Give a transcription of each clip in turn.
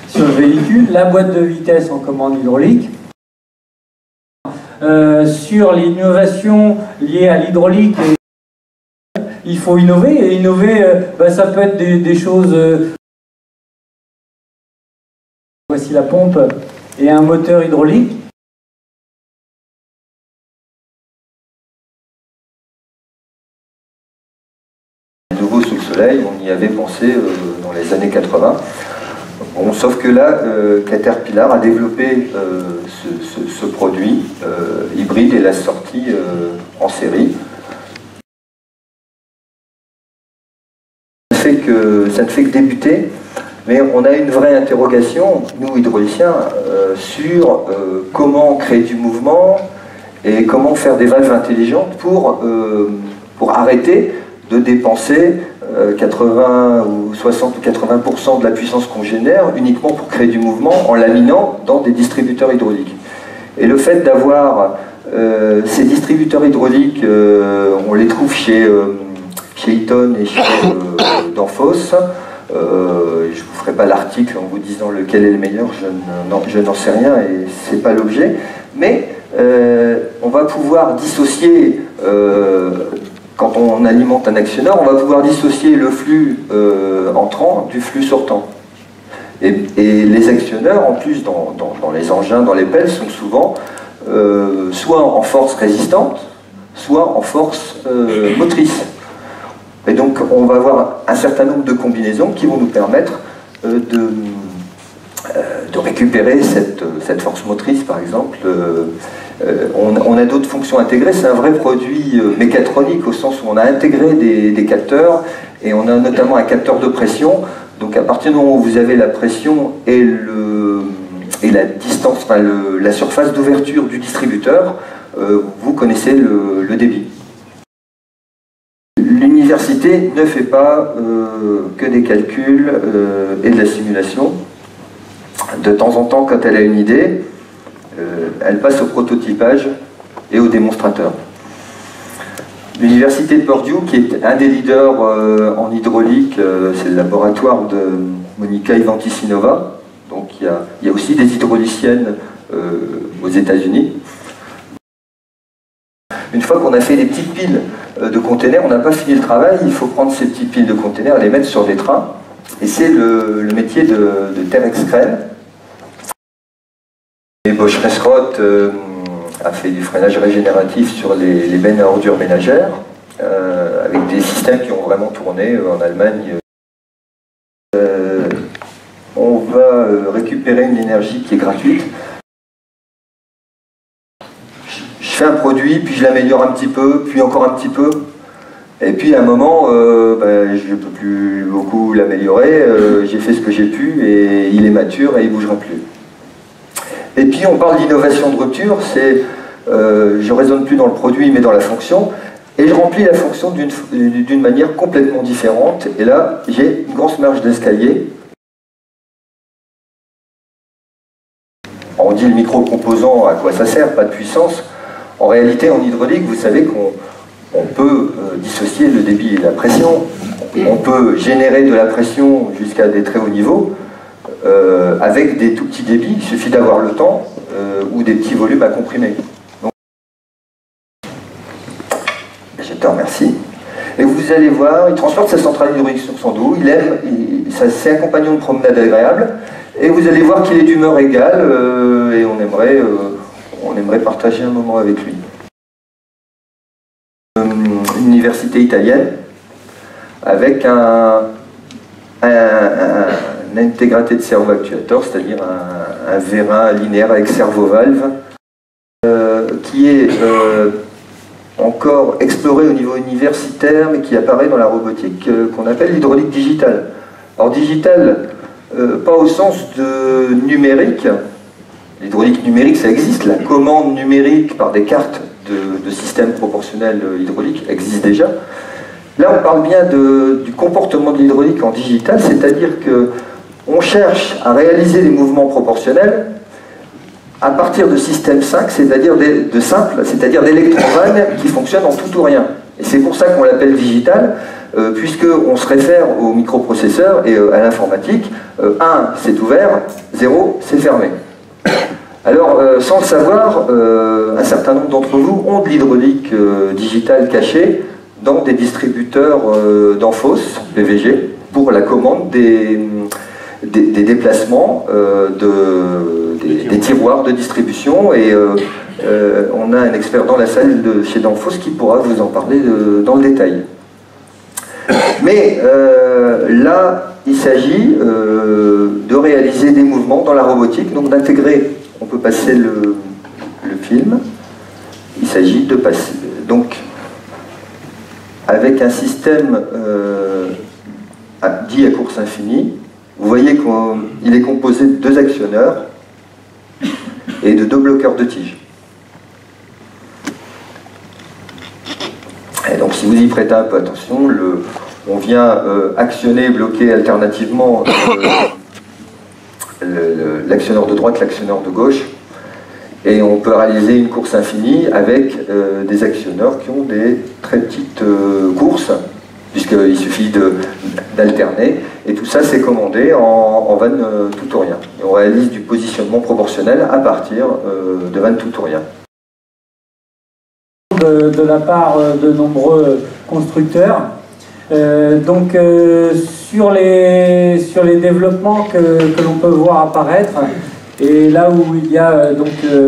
sur le véhicule, la boîte de vitesse en commande hydraulique. Sur l'innovation liée à l'hydraulique, il faut innover, et innover, ça peut être des choses... Voici la pompe et un moteur hydraulique. De nouveau sous le soleil, on y avait pensé dans les années 80. Bon, sauf que là, Caterpillar a développé ce produit hybride et l'a sorti en série. Ça ne fait que débuter, mais on a une vraie interrogation, nous hydrauliciens, sur comment créer du mouvement et comment faire des valves intelligentes pour arrêter de dépenser 80 ou 60 ou 80% de la puissance qu'on génère uniquement pour créer du mouvement en laminant dans des distributeurs hydrauliques. Et le fait d'avoir ces distributeurs hydrauliques, on les trouve chez Eaton et chez Danfoss. Je ne vous ferai pas l'article en vous disant lequel est le meilleur, je n'en sais rien et ce n'est pas l'objet. Mais on va pouvoir dissocier... quand on alimente un actionneur, on va pouvoir dissocier le flux entrant du flux sortant. Et les actionneurs, en plus, dans les engins, dans les pelles, sont souvent soit en force résistante, soit en force motrice. Et donc, on va avoir un certain nombre de combinaisons qui vont nous permettre de récupérer cette force motrice, par exemple. On a d'autres fonctions intégrées, c'est un vrai produit mécatronique au sens où on a intégré des capteurs et on a notamment un capteur de pression. Donc à partir du moment où vous avez la pression et la distance, enfin la surface d'ouverture du distributeur, vous connaissez le débit. L'université ne fait pas que des calculs et de la simulation. De temps en temps, quand elle a une idée, elle passe au prototypage et au démonstrateur. L'université de Purdue, qui est un des leaders en hydraulique, c'est le laboratoire de Monica Ivantisinova. Donc il y a aussi des hydrauliciennes aux États-Unis. Une fois qu'on a fait les petites piles de containers, on n'a pas fini le travail, il faut prendre ces petites piles de containers et les mettre sur des trains. Et c'est le métier de Terex Crane. Et Bosch Rexroth a fait du freinage régénératif sur les bennes à ordures ménagères, avec des systèmes qui ont vraiment tourné en Allemagne. On va récupérer une énergie qui est gratuite. Je fais un produit, puis je l'améliore un petit peu, puis encore un petit peu. Et puis à un moment, je ne peux plus beaucoup l'améliorer, j'ai fait ce que j'ai pu, et il est mature et il ne bougera plus. Et puis on parle d'innovation de rupture, c'est je ne raisonne plus dans le produit mais dans la fonction, et je remplis la fonction d'une manière complètement différente, et là j'ai une grosse marge d'escalier. On dit le micro-composant, à quoi ça sert? Pas de puissance. En réalité, en hydraulique, vous savez qu'on peut dissocier le débit et la pression, on peut générer de la pression jusqu'à des très hauts niveaux, avec des tout petits débits, il suffit d'avoir le temps ou des petits volumes à comprimer. Donc, je te remercie. Et vous allez voir, il transporte sa centrale hydraulique sur son dos, c'est un compagnon de promenade agréable, et vous allez voir qu'il est d'humeur égale, et on aimerait partager un moment avec lui. Une université italienne, avec un intégraté de servo-actuateur, c'est-à-dire un vérin linéaire avec servo-valve, qui est encore exploré au niveau universitaire, mais qui apparaît dans la robotique, qu'on appelle l'hydraulique digitale. Alors digitale, pas au sens de numérique. L'hydraulique numérique, ça existe. La commande numérique par des cartes de systèmes proportionnels hydrauliques existe déjà. Là, on parle bien du comportement de l'hydraulique en digital, c'est-à-dire qu'on cherche à réaliser des mouvements proportionnels à partir de systèmes simples, c'est-à-dire d'électrovannes qui fonctionnent en tout ou rien. Et c'est pour ça qu'on l'appelle digital, puisqu'on se réfère au microprocesseur et à l'informatique. 1, c'est ouvert, 0, c'est fermé. Alors, sans le savoir, un certain nombre d'entre vous ont de l'hydraulique digitale cachée dans des distributeurs d'Enphos, PVG, pour la commande des déplacements des tiroirs de distribution. Et on a un expert dans la salle de chez Danfoss qui pourra vous en parler dans le détail. Mais là, il s'agit de réaliser des mouvements dans la robotique, donc d'intégrer, on peut passer le film, il s'agit de passer, donc avec un système dit à course infinie. Vous voyez qu'il est composé de 2 actionneurs et de 2 bloqueurs de tige. Et donc si vous y prêtez un peu attention, on vient actionner et bloquer alternativement l'actionneur de droite, l'actionneur de gauche, et on peut réaliser une course infinie avec des actionneurs qui ont des très petites courses, puisqu'il suffit d'alterner, et tout ça c'est commandé en vannes tutoriens. Et on réalise du positionnement proportionnel à partir de vannes tutoriens. De la part de nombreux constructeurs. Sur les développements que l'on peut voir apparaître, et là où il y a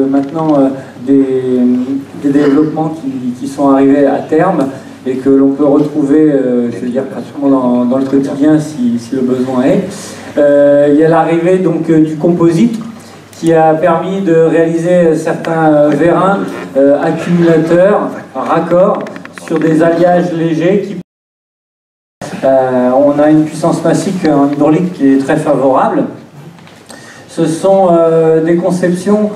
maintenant des développements qui sont arrivés à terme et que l'on peut retrouver, je veux dire, pratiquement dans le quotidien si le besoin est, il y a l'arrivée du composite qui a permis de réaliser certains vérins accumulateurs, raccords, sur des alliages légers. On a une puissance massique en hydraulique qui est très favorable. Ce sont des conceptions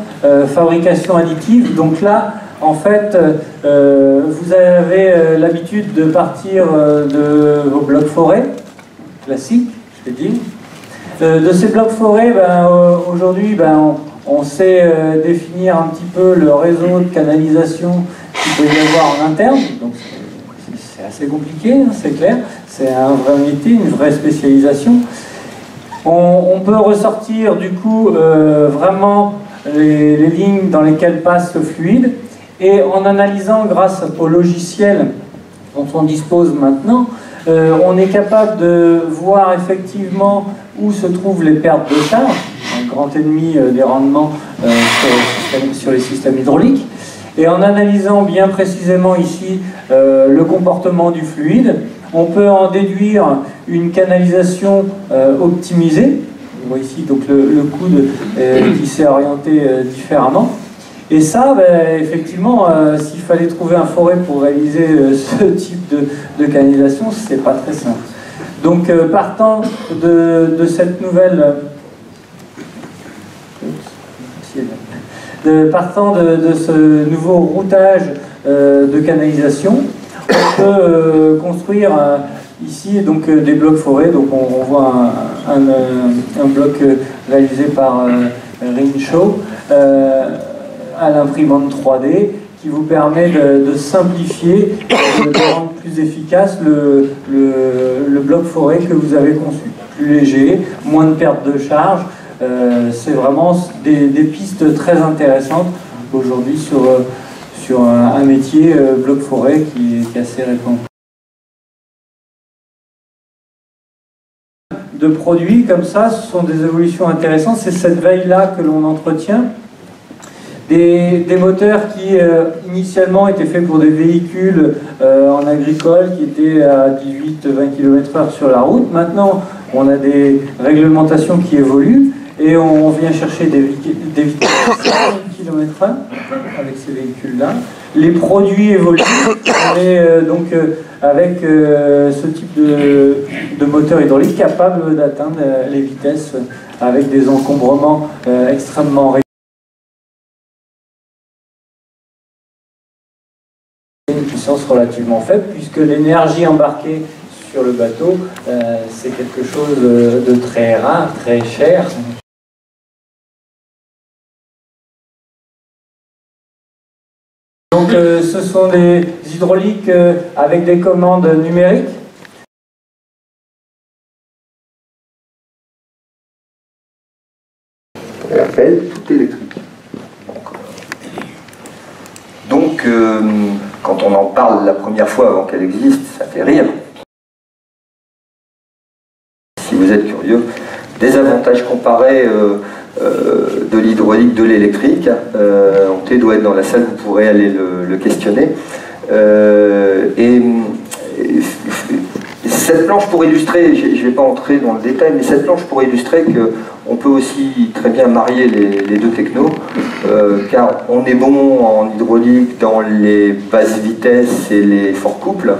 fabrication additive. Donc là, en fait, vous avez l'habitude de partir de vos blocs forêts, classiques, je vais dire. De ces blocs forêts, aujourd'hui, on sait définir un petit peu le réseau de canalisation qu'il peut y avoir en interne. Donc c'est assez compliqué, hein, c'est clair. C'est un vrai métier, une vraie spécialisation. On peut ressortir du coup vraiment les lignes dans lesquelles passe le fluide, et en analysant grâce au logiciel dont on dispose maintenant, on est capable de voir effectivement où se trouvent les pertes de charge, un grand ennemi des rendements sur les systèmes hydrauliques. Et en analysant bien précisément ici le comportement du fluide, on peut en déduire une canalisation optimisée. On voit ici donc le coude qui s'est orienté différemment. Et ça, effectivement, s'il fallait trouver un forêt pour réaliser ce type de canalisation, c'est pas très simple. Donc, partant de cette nouvelle... partant de ce nouveau routage de canalisation, on peut construire ici donc, des blocs forêts. Donc, on voit un bloc réalisé par Rinshaw à l'imprimante 3D, qui vous permet de simplifier, de rendre plus efficace le bloc forêt que vous avez conçu. Plus léger, moins de perte de charge. C'est vraiment des pistes très intéressantes aujourd'hui sur un métier bloc forêt qui est assez répandu. De produits comme ça, ce sont des évolutions intéressantes. C'est cette veille-là que l'on entretient. Des moteurs qui initialement étaient faits pour des véhicules en agricole qui étaient à 18-20 km/h sur la route. Maintenant, on a des réglementations qui évoluent et on vient chercher des vitesses de 50 km/h avec ces véhicules-là. Les produits évoluent. On est donc avec ce type de moteur hydraulique capable d'atteindre les vitesses avec des encombrements extrêmement réduits. Une puissance relativement faible puisque l'énergie embarquée sur le bateau c'est quelque chose de très rare, très cher. Donc ce sont des hydrauliques avec des commandes numériques. Elle appelle tout électrique. Donc, quand on en parle la première fois avant qu'elle existe, ça fait rire. Si vous êtes curieux, des avantages comparés de l'hydraulique, de l'électrique. Anté doit être dans la salle, vous pourrez aller le questionner. Cette planche pour illustrer, je ne vais pas entrer dans le détail, mais cette planche pour illustrer qu'on peut aussi très bien marier les deux technos, car on est bon en hydraulique dans les basses vitesses et les forts couples.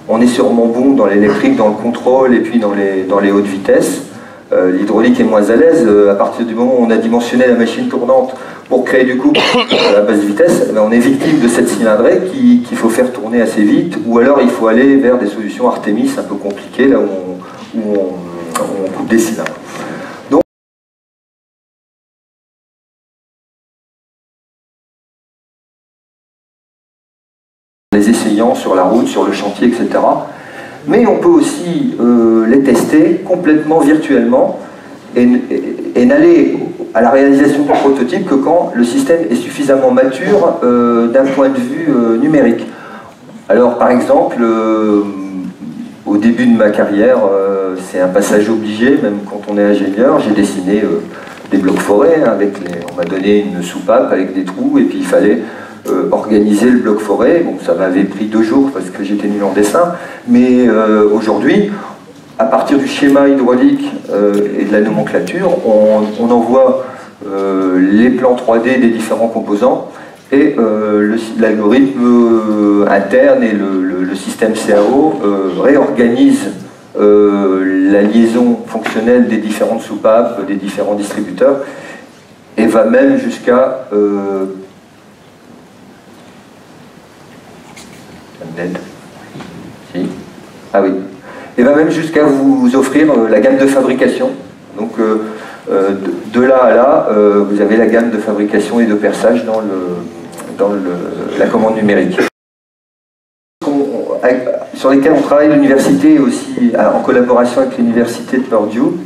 On est sûrement bon dans l'électrique, dans le contrôle et puis dans les hautes vitesses. L'hydraulique est moins à l'aise. À partir du moment où on a dimensionné la machine tournante pour créer du couple à basse vitesse, on est victime de cette cylindrée qu'il faut faire tourner assez vite, ou alors il faut aller vers des solutions Artemis un peu compliquées, là où on coupe des cylindres. Donc, les essayants sur la route, sur le chantier, etc. Mais on peut aussi les tester complètement virtuellement et n'aller à la réalisation du prototype que quand le système est suffisamment mature d'un point de vue numérique. Alors par exemple, au début de ma carrière, c'est un passage obligé, même quand on est ingénieur, j'ai dessiné des blocs forêts, on m'a donné une soupape avec des trous et puis il fallait organiser le bloc forêt. Bon, ça m'avait pris 2 jours parce que j'étais nul en dessin, mais aujourd'hui, à partir du schéma hydraulique et de la nomenclature, on envoie les plans 3D des différents composants et l'algorithme interne et le système CAO réorganise la liaison fonctionnelle des différentes soupapes, des différents distributeurs, et va même jusqu'à ah oui. Et va même jusqu'à vous offrir la gamme de fabrication. Donc de là à là, vous avez la gamme de fabrication et de perçage dans la commande numérique. Sur lesquels on travaille l'université aussi, en collaboration avec l'université de Purdue,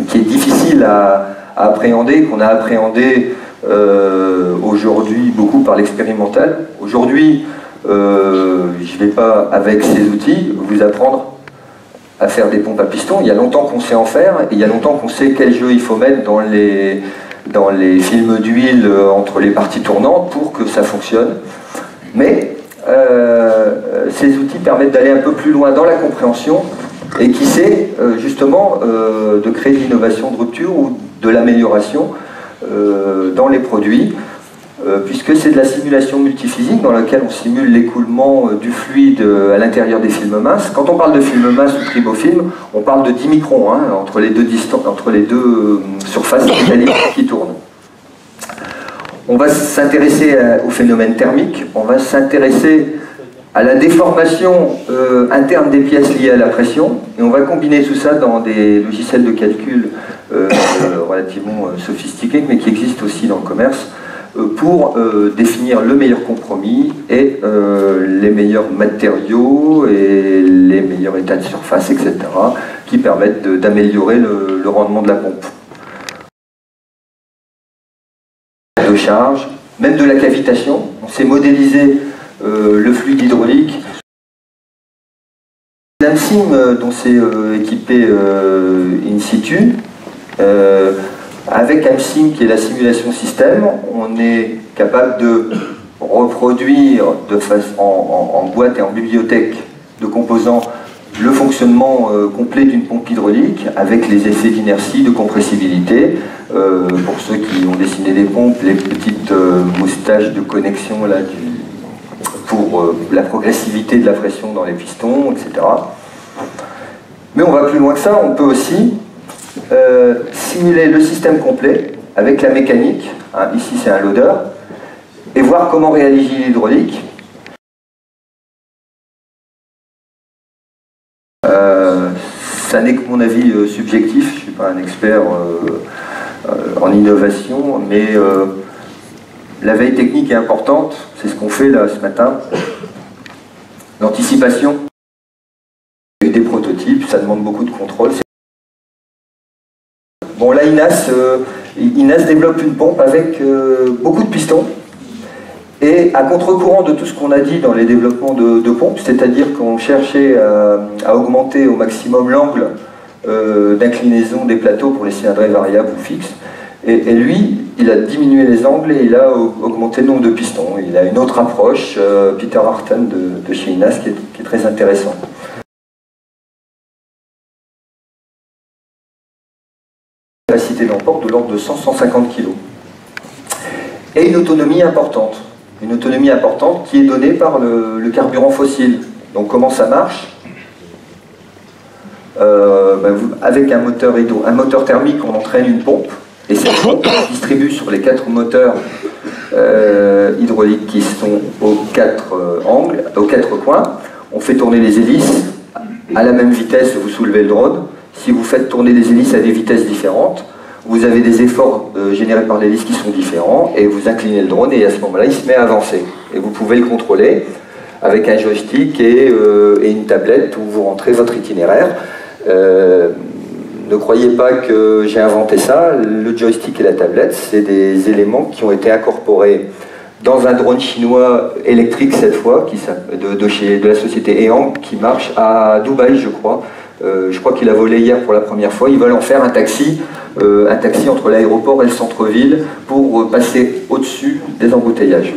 qui est difficile à appréhender, qu'on a appréhendé aujourd'hui beaucoup par l'expérimental. Aujourd'hui, je ne vais pas, avec ces outils, vous apprendre à faire des pompes à piston. Il y a longtemps qu'on sait en faire, et il y a longtemps qu'on sait quel jeu il faut mettre dans les films d'huile entre les parties tournantes pour que ça fonctionne. Mais ces outils permettent d'aller un peu plus loin dans la compréhension, et qui sait justement de créer de l'innovation de rupture ou de l'amélioration dans les produits, puisque c'est de la simulation multiphysique dans laquelle on simule l'écoulement du fluide à l'intérieur des films minces. Quand on parle de films minces ou tribofilm, on parle de 10 microns entre les deux surfaces métalliques qui tournent. On va s'intéresser au phénomène thermique, on va s'intéresser à la déformation interne des pièces liées à la pression, et on va combiner tout ça dans des logiciels de calcul relativement sophistiqués, mais qui existent aussi dans le commerce, pour définir le meilleur compromis et les meilleurs matériaux et les meilleurs états de surface, etc., qui permettent d'améliorer le rendement de la pompe. De charge, même de la cavitation, on sait modéliser le fluide hydraulique. L'AMSIM dont c'est équipé in situ, avec AMSIM qui est la simulation système, on est capable de reproduire en boîte et en bibliothèque de composants le fonctionnement complet d'une pompe hydraulique avec les effets d'inertie, de compressibilité. Pour ceux qui ont dessiné des pompes, les petites moustaches de connexion là, pour la progressivité de la pression dans les pistons, etc. Mais on va plus loin que ça, on peut aussi simuler le système complet avec la mécanique, ici c'est un loader, et voir comment réagit l'hydraulique. Ça n'est que mon avis subjectif, je ne suis pas un expert en innovation, mais La veille technique est importante, c'est ce qu'on fait là ce matin. L'anticipation des prototypes, ça demande beaucoup de contrôle. Bon, là, INAS développe une pompe avec beaucoup de pistons. Et à contre-courant de tout ce qu'on a dit dans les développements de pompes, c'est-à-dire qu'on cherchait à augmenter au maximum l'angle d'inclinaison des plateaux pour les cylindrées variables ou fixes, et lui, il a diminué les angles et il a augmenté le nombre de pistons. Il a une autre approche, Peter Harten de chez INAS, qui est très intéressant. La capacité d'emport de l'ordre de 100-150 kg. Et une autonomie importante. Une autonomie importante qui est donnée par le carburant fossile. Donc comment ça marche? Avec un moteur thermique, on entraîne une pompe, et cette pompe distribue sur les 4 moteurs hydrauliques qui sont aux 4 angles, aux 4 coins. On fait tourner les hélices à la même vitesse, vous soulevez le drone. Si vous faites tourner les hélices à des vitesses différentes, vous avez des efforts générés par l'hélice qui sont différents, et vous inclinez le drone, et à ce moment-là, il se met à avancer. Et vous pouvez le contrôler avec un joystick et une tablette où vous rentrez votre itinéraire. Ne croyez pas que j'ai inventé ça, le joystick et la tablette, c'est des éléments qui ont été incorporés dans un drone chinois électrique cette fois, de la société Eang, qui marche à Dubaï, je crois. Je crois qu'il a volé hier pour la première fois. Ils veulent en faire un taxi entre l'aéroport et le centre-ville pour passer au-dessus des embouteillages.